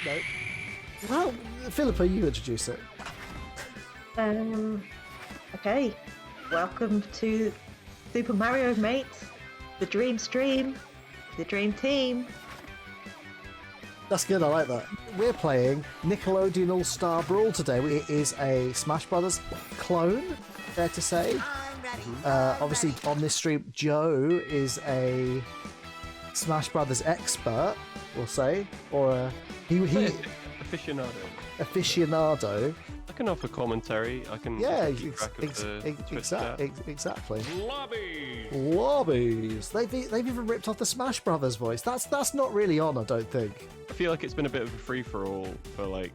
No. Well, Philippa, you introduce it. Okay. Welcome to Super Mario Mates, the Dream Stream, the Dream Team. That's good, I like that. We're playing Nickelodeon All-Star Brawl today. It is a Smash Brothers clone, fair to say. Obviously, on this stream, Joe is a Smash Brothers expert, we'll say, or he aficionado. I can offer commentary. I can keep track of the Twitch chat. Exactly. Lobbies. They've even ripped off the Smash Brothers voice. That's not really on, I don't think. I feel like it's been a bit of a free for all for like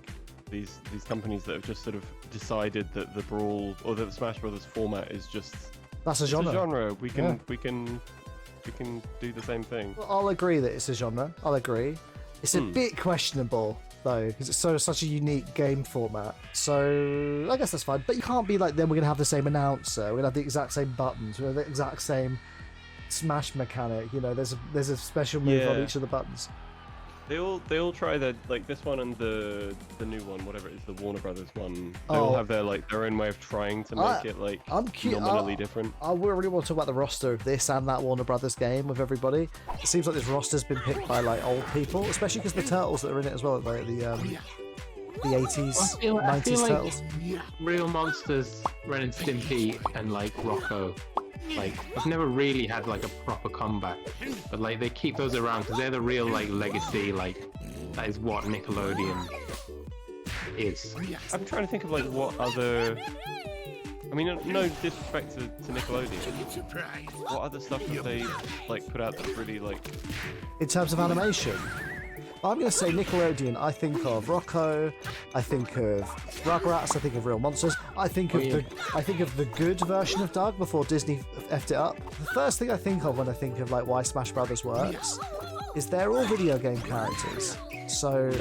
these companies that have just sort of decided that the Brawl or the Smash Brothers format is just that's a genre. It's a genre. We can do the same thing. Well, I'll agree that it's a genre. I'll agree. It's a bit questionable though, because it's such a unique game format. So I guess that's fine. But you can't be like, then we're gonna have the same announcer. We're gonna have the exact same buttons. We're gonna have the exact same Smash mechanic. You know, there's a special move on each of the buttons. They all try their, like this one and the new one, whatever it is, the Warner Brothers one. They all have their own way of trying to make it like nominally different. I really want to talk about the roster of this and that Warner Brothers game with everybody. It seems like this roster's been picked by like old people, especially because the turtles that are in it as well, like the 80s, 90s turtles. Real Monsters, Ren and Stimpy, and like Rocco. Like, I've never really had like a proper comeback, but like they keep those around because they're the real like legacy. Like that is what Nickelodeon is. I'm trying to think of like what other. I mean, no disrespect to Nickelodeon. What other stuff have they like put out that's really like? In terms of animation, I'm going to say Nickelodeon. I think of Rocco. I think of Rugrats. I think of Real Monsters. I think of the good version of Doug before Disney effed it up. The first thing I think of when I think of like why Smash Brothers works is they're all video game characters. So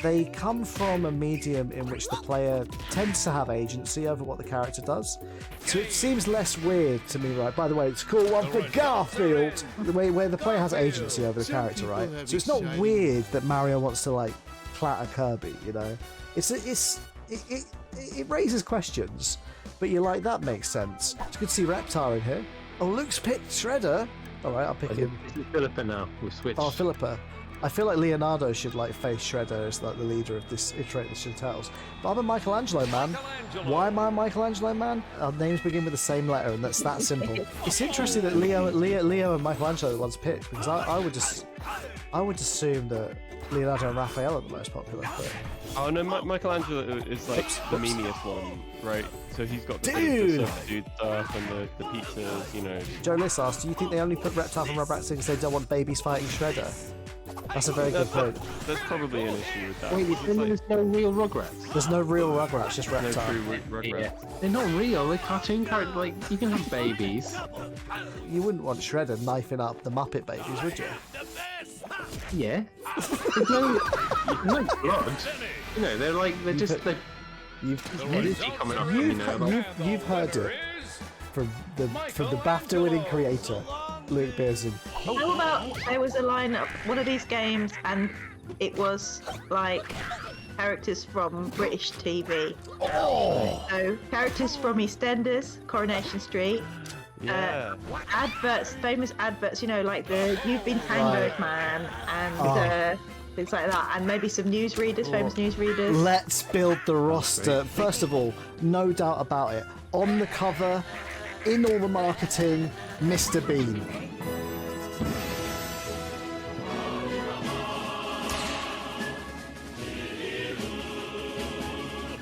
they come from a medium in which the player tends to have agency over what the character does. So it seems less weird to me, right? By the way, it's a cool one for Garfield, the way where the player has agency over the character, right? So it's not weird that Mario wants to like clatter Kirby, you know? It raises questions, but you're like, that makes sense. It's good to see Reptar in here. Oh, Luke's picked Shredder. All right, I'll pick him. This is Philippa now. We've switched. Oh, Philippa. I feel like Leonardo should like face Shredder as like the leader of this iteration of the Turtles. But I'm a Michelangelo man. Why am I a Michelangelo man? Our names begin with the same letter, and that's that simple. It's interesting that Leo and Michelangelo are the ones picked, because I would assume that Leonardo and Raphael are the most popular. But... Oh no, Michelangelo is like the meaniest one, right? So he's got the substitute stuff and the pizzas, you know. Joe Liss asked, do you think they only put Reptile and Rugrats in because they don't want babies fighting Shredder? That's a very good point. There's probably an issue with that. Wait, there's no real Rugrats? There's no real Rugrats, just Reptile. No true Rugrats. Yeah. They're not real, they're cartoon characters. Like, you can have babies. You wouldn't want Shredder knifing up the Muppet babies, would you? Yeah. There's no blood. You know, you've heard it from the BAFTA-winning creator, Luke Pearson. How about there was a lineup, one of these games, and it was like characters from British TV. Oh! So characters from EastEnders, Coronation Street. Yeah. Adverts, famous adverts, you know, like the You've Been Tangoed Man and things like that, and maybe some newsreaders, famous newsreaders. Let's build the roster. First of all, no doubt about it. On the cover, in all the marketing, Mr. Bean.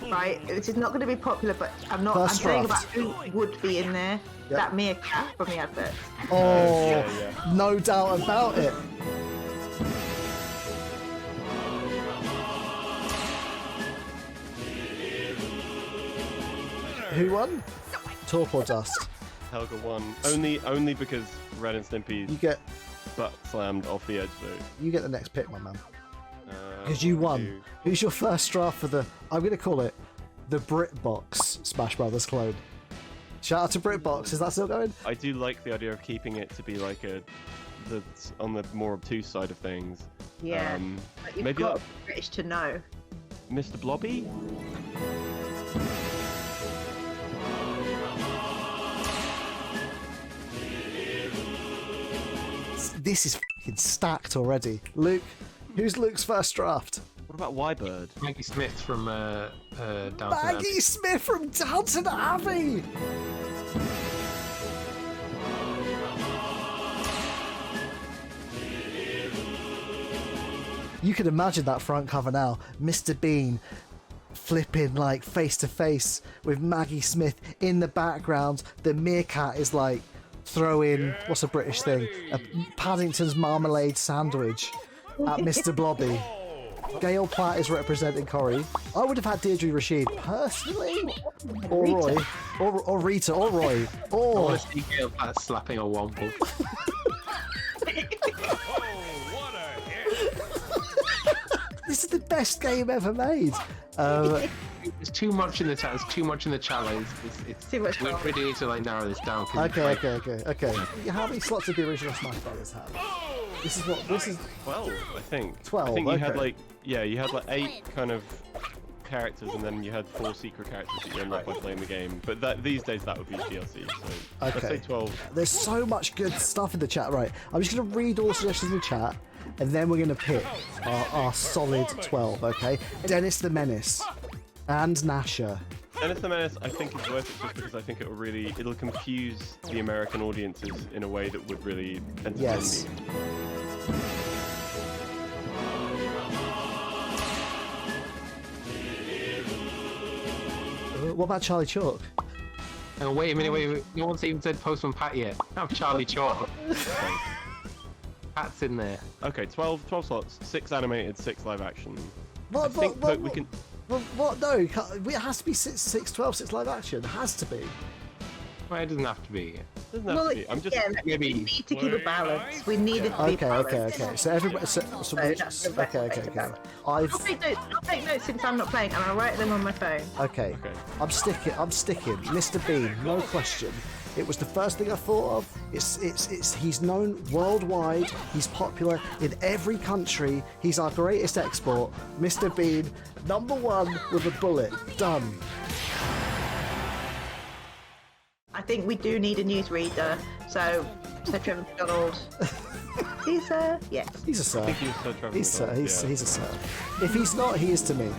Right, this is not going to be popular, but I'm saying about who would be in there. Yep. That meerkat from the advert. Oh, yeah. No doubt about it. Who won? Torp or Dust? Helga won. Only because Ren and Stimpy You get butt slammed off the edge though. you get the next pick, my man. Because you won. Who's your first draft for the... I'm going to call it the BritBox Smash Brothers clone. Shout out to BritBox. Is that still going? I do like the idea of keeping it to be like a on the more obtuse side of things. Yeah. But you've maybe got to be British to know. Mr. Blobby. This is fucking stacked already. Luke, who's Luke's first draft? What about Y-Bird? Maggie Smith from Downton Abbey. Maggie Smith from Downton Abbey! You can imagine that front cover now. Mr. Bean flipping like face to face with Maggie Smith in the background. The meerkat is like throwing, what's a British thing? A Paddington's marmalade sandwich at Mr. Blobby. Gail Platt is representing Corrie. I would have had Deirdre Rashid personally, or Roy, or Rita, or Roy, I or. want to see Gail Platt slapping a womble. This is the best game ever made. There's too much in the chat. There's too much in the chat. Like, it's Too much we drama. really need to like narrow this down. Okay. How many slots did the original Smash Brothers have? This is 12, I think. 12, I think you had okay. you had 8 kind of characters, and then you had 4 secret characters that you unlocked by playing the game. But these days that would be DLC. So let's say 12. There's so much good stuff in the chat. Right, I'm just gonna read all the suggestions in the chat, and then we're gonna pick our solid 12. Okay, Dennis the Menace and Nasher. Dennis the Menace, I think is worth it just because I think it'll confuse the American audiences in a way that would really entertain Yes. me. What about Charlie Chalk? Oh, wait a minute. No one's even said Postman Pat yet. Have Charlie Chalk. Pat's in there. Okay, 12 slots, 6 animated, 6 live action. What? I think that we can. What? No, it has to be 6, 12, 6 live action. It has to be. Well, it doesn't have to be. Doesn't have to be. I'm just maybe. We need to keep a balance. We needed to be balanced. Okay. So everybody. that's the best way to go. I'll take notes since I'm not playing, and I'll write them on my phone. Okay. Okay. I'm sticking. Mr. Bean, no question. It was the first thing I thought of. He's known worldwide. He's popular in every country. He's our greatest export. Mr. Bean, #1 with a bullet. Done. I think we do need a newsreader. So Trevor McDonald. He's yes. He's a sir. I think he was so Trevor McDonald, He's a sir. If he's not, he is to me.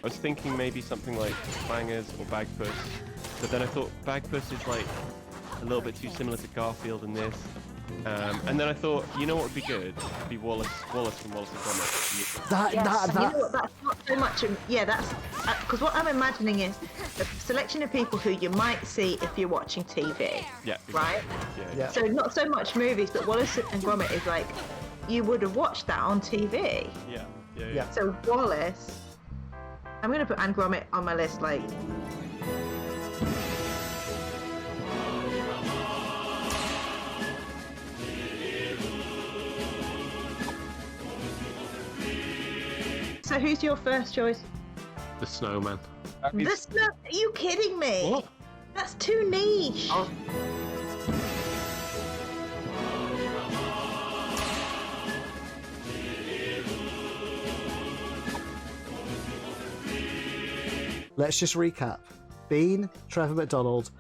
I was thinking maybe something like Bangers or Bagpuss, but then I thought Bagpuss is like a little bit too similar to Garfield in this. And then I thought, you know what would be good? It'd be Wallace from Wallace and Gromit. You know what? That's not so much. That's because what I'm imagining is a selection of people who you might see if you're watching TV. Yeah. Right. Yeah. So not so much movies, but Wallace and Gromit is like you would have watched that on TV. Yeah. So Wallace. I'm gonna put Anne Gromit on my list, like. So who's your first choice? The Snowman. Are you kidding me? What? That's too niche. Oh. Let's just recap. Bean, Trevor McDonald.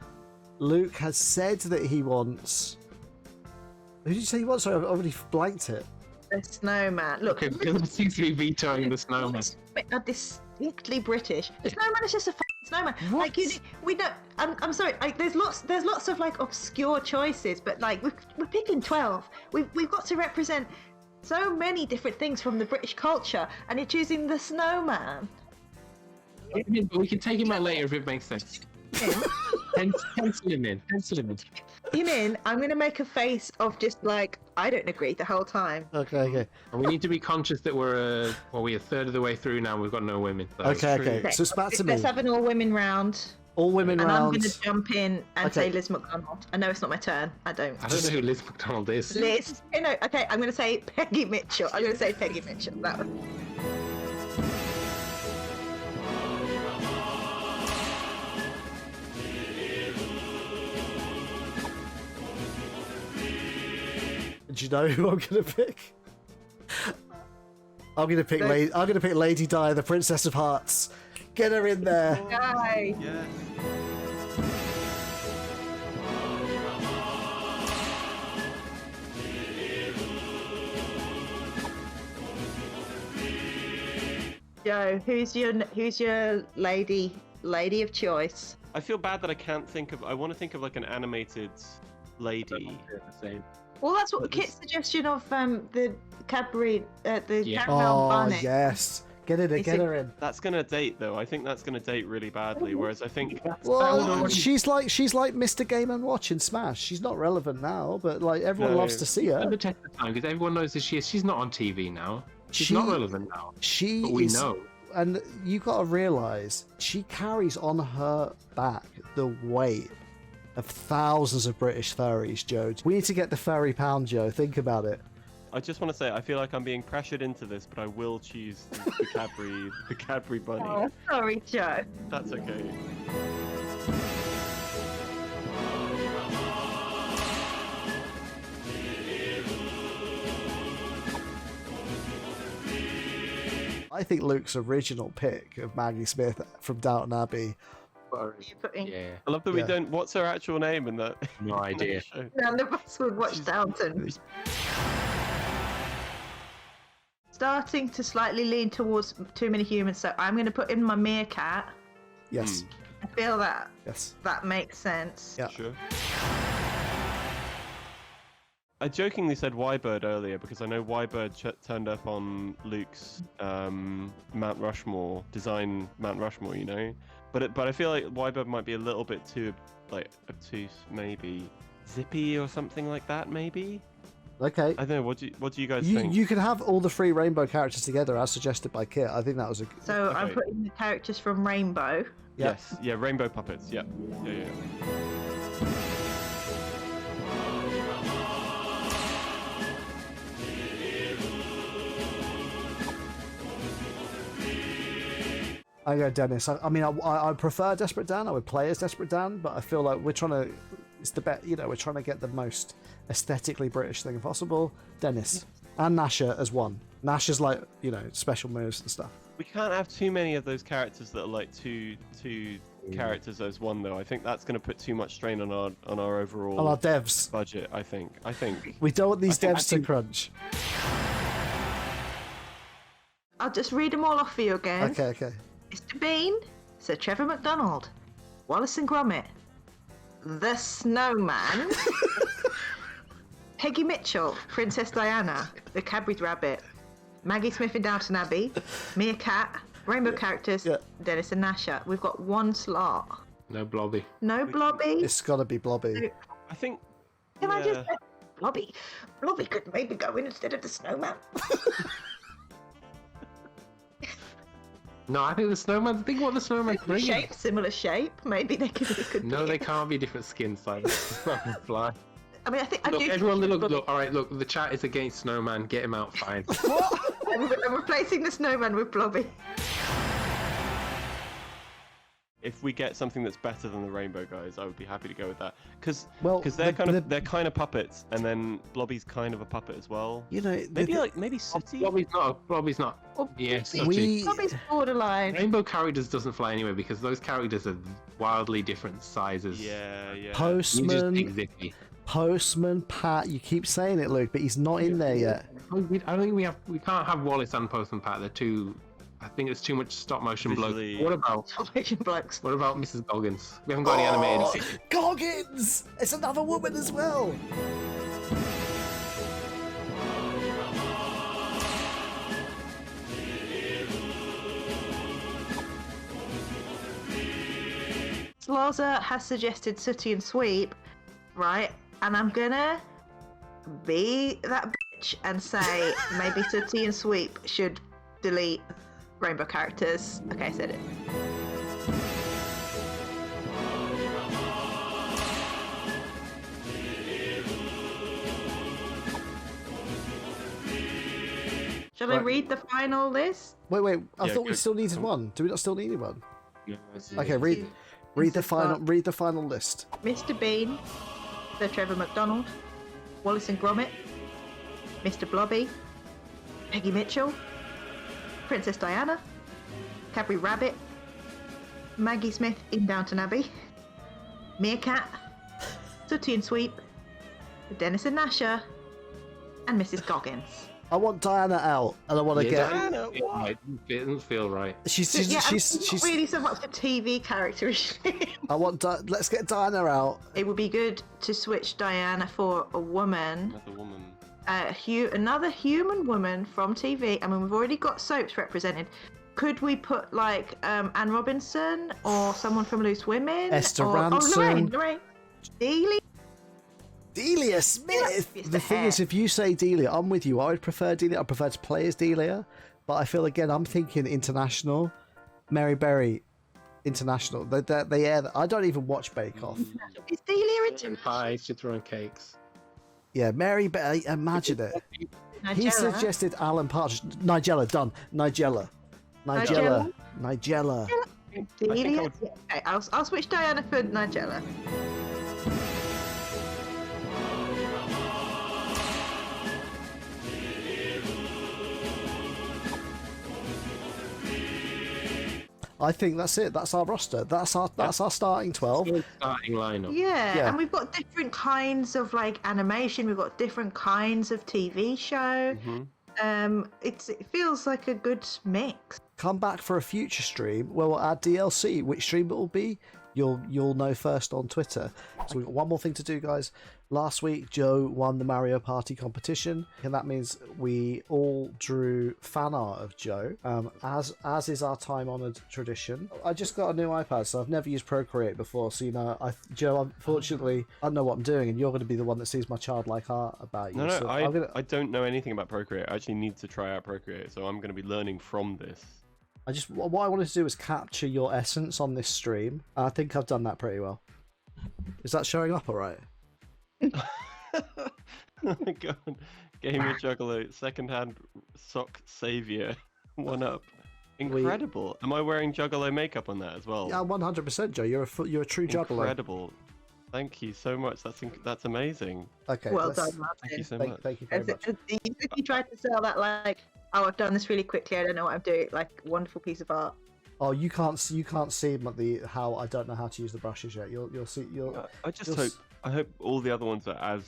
Luke has said that he wants. Who did you say he wants? Sorry, I've already blanked it. The Snowman. Look, Okay, it seems to be vetoing the Snowman. are distinctly British. The Snowman is just a snowman. What? Like we don't. I'm sorry. Like there's lots of like obscure choices, but like we're picking 12. We've got to represent so many different things from the British culture, and you're choosing the Snowman. But we can take him out later if it makes sense. Pencil him in. You mean I'm gonna make a face of just like I don't agree the whole time. Okay. And we need to be conscious that we're a third of the way through now. We've got no women. So Okay. So it's back to me. Let's have an all women round. All women And round. I'm gonna jump in and say Liz McDonald. I know it's not my turn. I don't I don't know who Liz McDonald is. Liz. Okay, I'm gonna say Peggy Mitchell. That one. Do you know who I'm gonna pick? I'm gonna pick Lady Di, the Princess of Hearts. Get her in there. Guy. Yes. Joe, who's your lady of choice? I feel bad that I can't think of. I want to think of like an animated lady. The same. Well, that's what But Kit's suggestion of the Cadbury, the Yeah. caramel Oh bunny. yes, get her in. That's gonna date though. I think that's gonna date really badly. Whereas I think Well, she's like Mr. Game and Watch in Smash. She's not relevant now, but like everyone No. loves to see her. At the test of time, because everyone knows that she's not on TV now. She's She- not relevant now. She But we is, know. and you got to realize she carries on her back the weight of thousands of British furries, Joe. We need to get the furry pound, Joe. Think about it. I just want to say I feel like I'm being pressured into this, but I will choose the Cadbury bunny. Oh, sorry, Joe. That's okay. I think Luke's original pick of Maggie Smith from Downton Abbey. You put in. Yeah, I love that we Yeah. don't. What's her actual name in that? no idea. show? None of us would watch Downton. Starting to slightly lean towards Too Many Humans, so I'm going to put in my meerkat. Yes, I feel that yes. that makes sense. Yeah. Sure. I jokingly said Y-Bird earlier because I know Y-Bird turned up on Luke's Mount Rushmore design. Mount Rushmore, you know, but I feel like Y-Bird might be a little bit too like obtuse, maybe Zippy or something like that. Maybe Okay. I don't know. What do you guys think? You can have all the 3 rainbow characters together as suggested by Kit. I think that was a. So I'm Okay. putting the characters from Rainbow. Yeah. Yes, yeah, rainbow puppets. Yeah, yeah. I go Dennis. I mean, I prefer Desperate Dan. I would play as Desperate Dan, but I feel like we're trying to. It's the bet. You know, we're trying to get the most aesthetically British thing possible. Dennis and Nasha as one. Nasha's like special moves and stuff. We can't have too many of those characters that are like two characters as one though. I think that's going to put too much strain on our overall On our devs, budget. I think. we don't want these I devs think- to crunch. I'll just read them all off for you again. Okay. Mr. Bean, Sir Trevor MacDonald, Wallace and Gromit, The Snowman, Peggy Mitchell, Princess Diana, The Cadbury's Rabbit, Maggie Smith in Downton Abbey, Meerkat, Rainbow characters, Yeah. Dennis and Nasha. We've got one slot. No Blobby. No Blobby. It's got to be Blobby. I think. Can I just yeah. Blobby? Blobby could maybe go in instead of the Snowman. No, I think the snowman. Think what the snowman's bringing. Shape, similar shape. Maybe they could. No, they can't be different skin sizes. Fly. I mean, I think I Look, do. think everyone, Blobby- look. All right, look. The chat is against snowman. Get him out. Fine. I'm replacing the Snowman with Blobby. If we get something that's better than the Rainbow guys, I would be happy to go with that. Because Well, they're the- kind of puppets, and then Blobby's kind of a puppet as well. Maybe Sooty. Blobby's not. Yes, we Blobby's borderline. Rainbow characters doesn't fly anyway because those characters are wildly different sizes. Yeah. You just Postman, think Zippy. Postman Pat. You keep saying it, Luke, but he's not in there yet. I don't think we can't have Wallace and Postman Pat. They're too. I think it's too much stop motion bloke. Visually- What about Salvation blokes. Mrs. Goggins? We haven't got any animated. Goggins! It's another woman as well. Slaza has suggested Sooty and Sweep, right? And I'm gonna be that bitch and say maybe Sooty and Sweep should delete Rainbow characters. Okay, I said it. Shall I Right. read the final list? Wait. I Yeah, thought we good. still needed one. Do we not still need one? Okay, read the Mrs. final. Clark. Read the final list. Mr. Bean, Sir Trevor MacDonald, Wallace and Gromit, Mr. Blobby, Peggy Mitchell, Princess Diana, Cadbury Rabbit, Maggie Smith in Downton Abbey, Meerkat, Sooty and Sweep, Dennis and Nasher, and Mrs. Goggins. I want Diana out, and I want to get. Diana, what? It doesn't feel right. She's not really so much a TV character, is she? I want. Let's get Diana out. It would be good to switch Diana for a woman. Another woman. Another human woman from TV. I mean, we've already got soaps represented. Could we put like Anne Robinson or someone from Loose Women? Esther or, Ranson. Lorraine. Delia Smith. The thing is, if you say Delia, I'm with you. I would prefer Delia. I prefer to play as Delia, but I feel again, I'm thinking international. Mary Berry, international. They air. I don't even watch Bake Off. Is Delia international? Pie, sit throwing cakes. Yeah, Mary Berry. Imagine it. He Nigella. suggested Alan Partridge. Nigella, done. Nigella. Delia. Okay, I'll switch Diana for Nigella. I think that's it. That's our roster. That's our starting 12. Starting lineup. Yeah, and we've got different kinds of like animation. We've got different kinds of TV show. It feels like a good mix. Come back for a future stream where we'll add DLC. Which stream it will be, you'll know first on Twitter. So we've got one more thing to do, guys. Last week, Joe won the Mario Party competition, and that means we all drew fan art of Joe, as is our time-honoured tradition. I just got a new iPad, so I've never used Procreate before, so Joe, unfortunately, I don't know what I'm doing, and you're going to be the one that sees my childlike art about you. No, so I don't know anything about Procreate. I actually need to try out Procreate, so I'm going to be learning from this. What I wanted to do is capture your essence on this stream. I think I've done that pretty well. Is that showing up all right? Oh my god. Gamer Juggalo, second-hand sock savior. 1-up. Incredible. Am I wearing Juggalo makeup on that as well? Yeah, 100%, Joe. You're a true juggler. Incredible. Thank you so much. That's amazing. Okay. Well done, Martin. Thank you so much. Thank you very much. You tried to sell that like, oh, I've done this really quickly. I don't know what I'm doing. Like, wonderful piece of art. Oh, you can't see how I don't know how to use the brushes yet. You'll see. I hope all the other ones are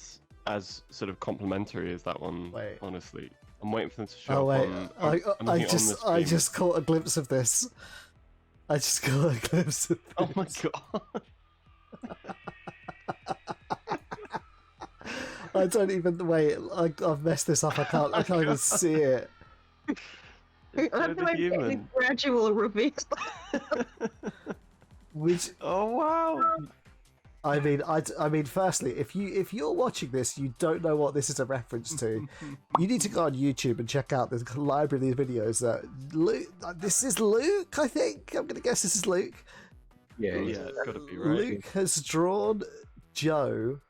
as sort of complimentary as that one. Wait. Honestly, I'm waiting for them to show Oh wait, up on I just caught a glimpse of this. I just caught a glimpse of this. Oh my god. I don't even wait. I've messed this up. I can't even see it. I'm doing a gradual reveal. Oh wow. I mean, firstly, if you're watching this, you don't know what this is a reference to. You need to go on YouTube and check out the library of these videos. This is Luke, I think. I'm gonna guess this is Luke. Yeah, it's got to be right. Luke has drawn Joe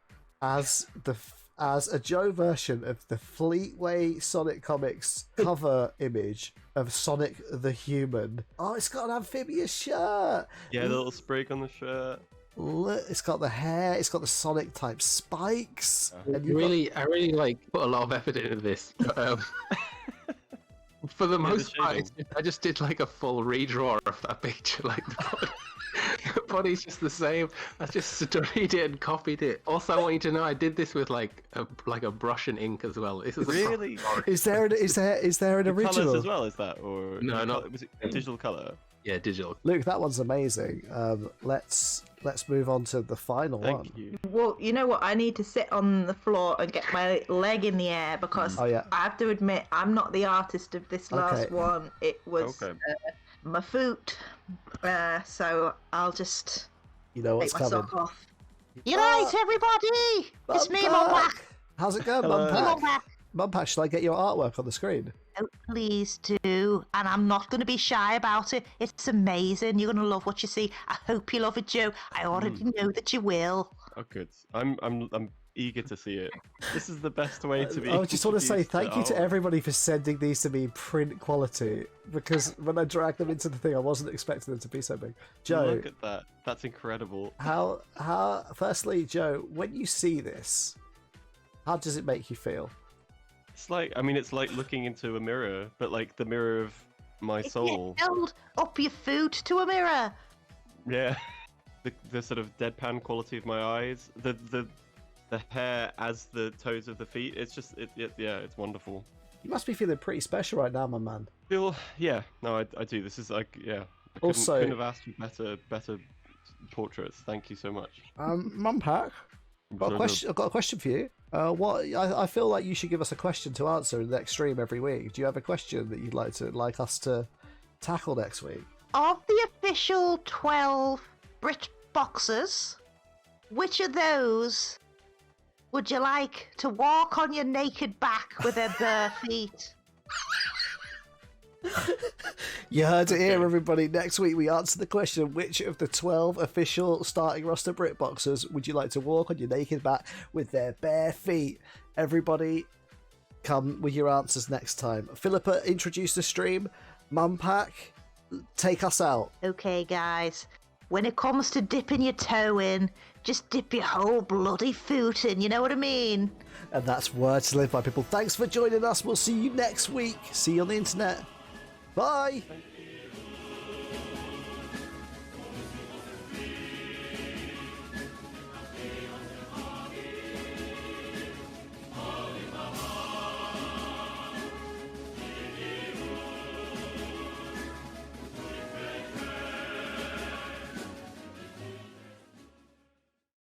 as a Joe version of the Fleetway Sonic Comics cover image of Sonic the Human. Oh, it's got an amphibious shirt. Yeah, the little sprig on the shirt. Look, it's got the hair. It's got the Sonic type spikes. I really like put a lot of effort into this. But, for the most part, I just did like a full redraw of that picture. Like the body's just the same. I just studied it and copied it. Also, I want you to know I did this with like a brush and ink as well. This is Really? Is there an original? Colours as well, is that? Or No, not- was it digital colour? Yeah, digital. Luke, that one's amazing. Let's move on to the final one. Thank you. Well, you know what? I need to sit on the floor and get my leg in the air because Oh, yeah. I have to admit I'm not the artist of this last Okay. one. It was Okay. my foot. So I'll just You know what's take my coming. sock off. You right, everybody? It's me, Mum. How's it going, Hello. Mum? Mum, should I get your artwork on the screen? Oh, please do. And I'm not going to be shy about it. It's amazing. You're going to love what you see. I hope you love it, Joe. I already know that you will. Oh, good. I'm eager to see it. This is the best way to be. I just want to say introduced thank you to art. everybody for sending these to me in print quality, because when I dragged them into the thing, I wasn't expecting them to be so big. Joe, Look at that. That's incredible. firstly, Joe, when you see this, how does it make you feel? It's like, I mean, it's like looking into a mirror, but like the mirror of my soul. You held up your food to a mirror. Yeah. The sort of deadpan quality of my eyes, the hair as the toes of the feet. It's just yeah, it's wonderful. You must be feeling pretty special right now, my man. Yeah, no, I do. This is like, yeah. I couldn't have asked for better portraits. Thank you so much. Mumpak, I've got a question for you. I feel like you should give us a question to answer in the next stream every week. Do you have a question that you'd like us to tackle next week? Of the official 12 Brit boxers, which of those would you like to walk on your naked back with their bare feet? You heard it here, everybody. Next week we answer the question: which of the 12 official starting roster BritBoxers would you like to walk on your naked back with their bare feet? Everybody, come with your answers next time. Philippa, introduce the stream. Mumpak, take us out. Okay, guys. When it comes to dipping your toe in, just dip your whole bloody foot in. You know what I mean? And that's words to live by, people. Thanks for joining us. We'll see you next week. See you on the internet. Bye.